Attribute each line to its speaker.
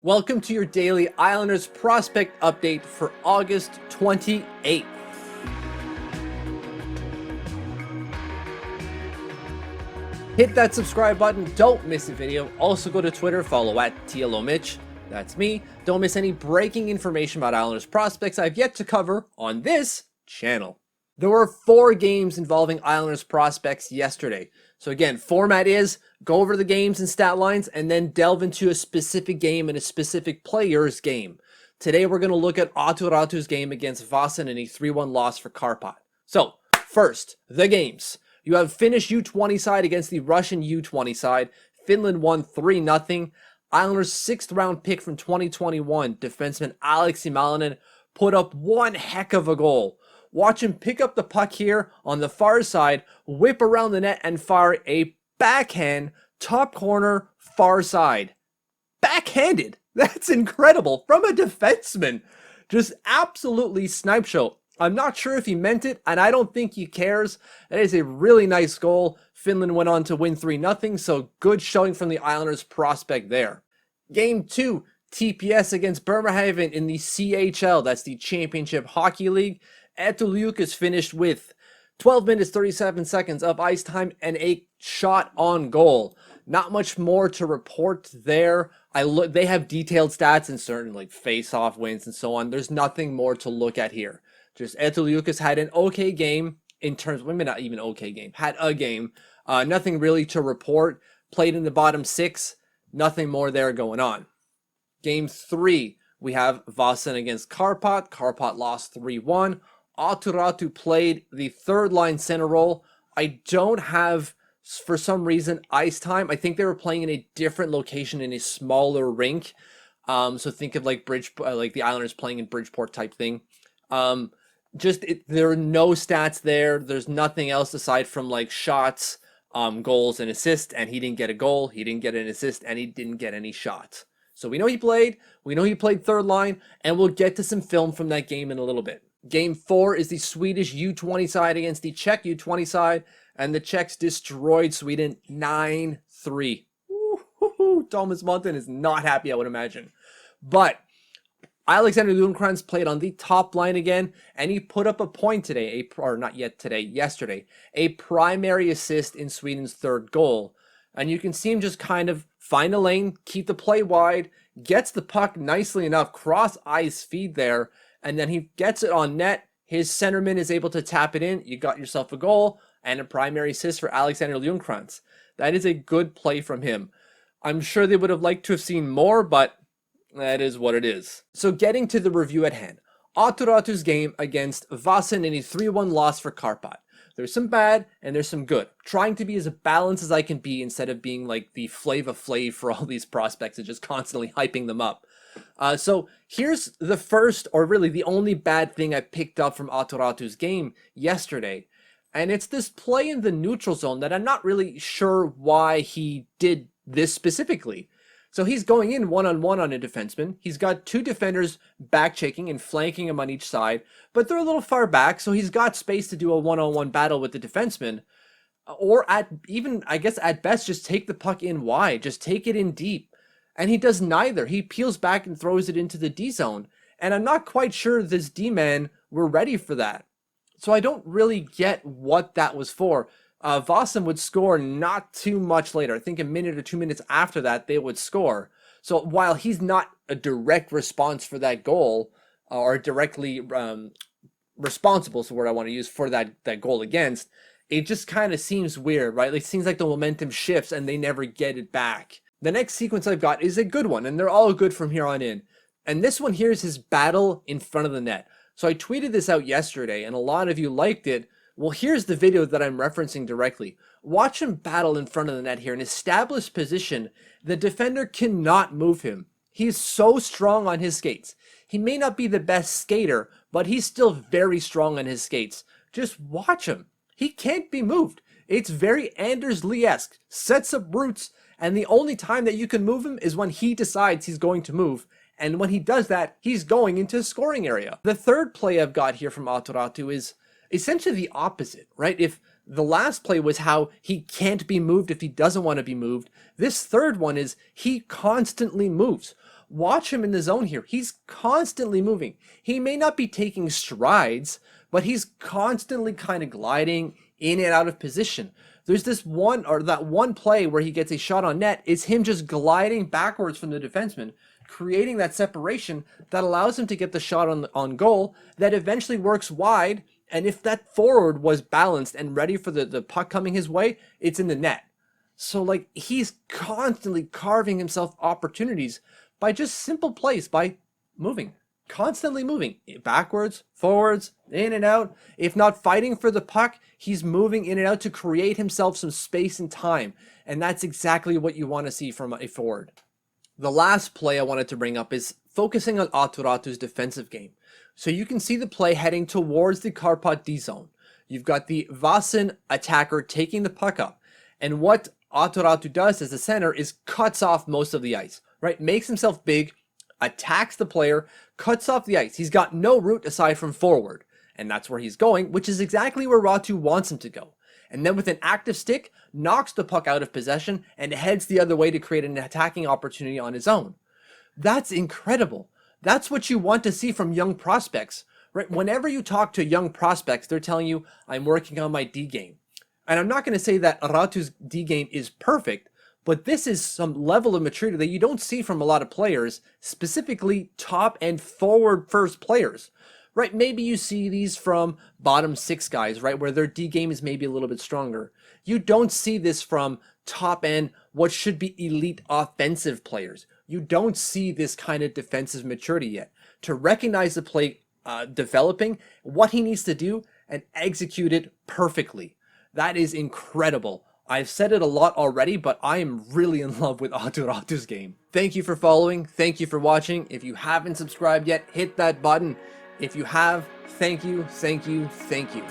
Speaker 1: Welcome to your daily Islanders prospect update for August 28th. Hit that subscribe button, don't miss a video. Also go to Twitter, follow at TLOMitch, that's me. Don't miss any breaking information about Islanders prospects I've yet to cover on this channel. There were 4 games involving Islanders prospects yesterday. So again, format is go over the games and stat lines and then delve into a specific game and a specific player's game. Today we're going to look at Aatu Räty's game against Vasen in a 3-1 loss for Karpat. So first, the games. You have Finnish U20 side against the Russian U20 side. Finland won 3-0. Islanders 6th round pick from 2021, defenseman Malinen, put up one heck of a goal. Watch him pick up the puck here on the far side, whip around the net, and fire a backhand, top corner, far side. Backhanded. That's incredible. From a defenseman. Just absolutely snipe show. I'm not sure if he meant it, and I don't think he cares. That is a really nice goal. Finland went on to win 3-0, so good showing from the Islanders prospect there. Game 2, TPS against Bremerhaven in the CHL. That's the Championship Hockey League. Aatu Räty finished with 12 minutes 37 seconds of ice time and a shot on goal. Not much more to report there. They have detailed stats and certain like face-off wins and so on. There's nothing more to look at here. Just Aatu Räty had an okay game in terms, maybe not even okay game, had a game. Nothing really to report. Played in the bottom 6. Nothing more there going on. Game 3, we have Vasen against Karpat. Karpat lost 3-1. Aatu Räty played the third line center role. I don't have, for some reason, ice time. I think they were playing in a different location in a smaller rink. So think of like like the Islanders playing in Bridgeport type thing. There are no stats there. There's nothing else aside from like shots, goals, and assists. And he didn't get a goal. He didn't get an assist, and he didn't get any shots. So we know he played. We know he played third line, and we'll get to some film from that game in a little bit. Game 4 is the Swedish U20 side against the Czech U20 side, and the Czechs destroyed Sweden 9-3. Thomas Monten is not happy, I would imagine. But Alexander Ljungkrantz played on the top line again, and he put up a point today, yesterday, a primary assist in Sweden's third goal. And you can see him just kind of find a lane, keep the play wide, gets the puck nicely enough, cross ice feed there, and then he gets it on net. His centerman is able to tap it in. You got yourself a goal and a primary assist for Alexander Ljungkrantz. That is a good play from him. I'm sure they would have liked to have seen more, but that is what it is. So getting to the review at hand. Aatu Räty's game against Vasen in a 3-1 loss for Karpat. There's some bad and there's some good. Trying to be as balanced as I can be instead of being like the Flava Flav for all these prospects and just constantly hyping them up. So here's the first, or really the only bad thing I picked up from Aatu Räty's game yesterday. And it's this play in the neutral zone that I'm not really sure why he did this specifically. So he's going in one-on-one on a defenseman. He's got 2 defenders back-checking and flanking him on each side, but they're a little far back, so he's got space to do a one-on-one battle with the defenseman. Or I guess at best, just take the puck in wide. Just take it in deep. And he does neither. He peels back and throws it into the D zone. And I'm not quite sure this D-man were ready for that. So I don't really get what that was for. Vasen would score not too much later. I think a minute or 2 minutes after that, they would score. So while he's not a direct response for that goal, or directly responsible is the word I want to use for that goal against, it just kind of seems weird, right? It seems like the momentum shifts and they never get it back. The next sequence I've got is a good one, and they're all good from here on in. And this one here is his battle in front of the net. So I tweeted this out yesterday, and a lot of you liked it. Well, here's the video that I'm referencing directly. Watch him battle in front of the net here. In established position, the defender cannot move him. He's so strong on his skates. He may not be the best skater, but he's still very strong on his skates. Just watch him. He can't be moved. It's very Anders Lee-esque. Sets up roots, and the only time that you can move him is when he decides he's going to move. And when he does that, he's going into the scoring area. The third play I've got here from Aatu Räty is essentially the opposite, right? If the last play was how he can't be moved if he doesn't want to be moved, this third one is he constantly moves. Watch him in the zone here. He's constantly moving. He may not be taking strides, but he's constantly kind of gliding in and out of position. There's this one, or that one play where he gets a shot on net, is him just gliding backwards from the defenseman, creating that separation that allows him to get the shot on goal that eventually works wide. And if that forward was balanced and ready for the puck coming his way, it's in the net. So like, he's constantly carving himself opportunities by just simple plays, by moving, constantly moving backwards, forwards, in and out. If not fighting for the puck, he's moving in and out to create himself some space and time. And that's exactly what you want to see from a forward. The last play I wanted to bring up is focusing on Aatu Räty's defensive game. So you can see the play heading towards the Karpat D zone. You've got the Vasen attacker taking the puck up. And what Aatu Räty does as a center is cuts off most of the ice, right? Makes himself big, attacks the player, cuts off the ice. He's got no route aside from forward. And that's where he's going, which is exactly where Räty wants him to go. And then with an active stick, knocks the puck out of possession and heads the other way to create an attacking opportunity on his own. That's incredible. That's what you want to see from young prospects, right? Whenever you talk to young prospects, they're telling you, I'm working on my D game. And I'm not going to say that Räty's D game is perfect, but this is some level of maturity that you don't see from a lot of players, specifically top and forward first players, right? Maybe you see these from bottom six guys, right? Where their D game is maybe a little bit stronger. You don't see this from top end, what should be elite offensive players. You don't see this kind of defensive maturity yet. To recognize the play developing, what he needs to do, and execute it perfectly. That is incredible. I've said it a lot already, but I am really in love with Aatu Räty's game. Thank you for following. Thank you for watching. If you haven't subscribed yet, hit that button. If you have, thank you, thank you, thank you.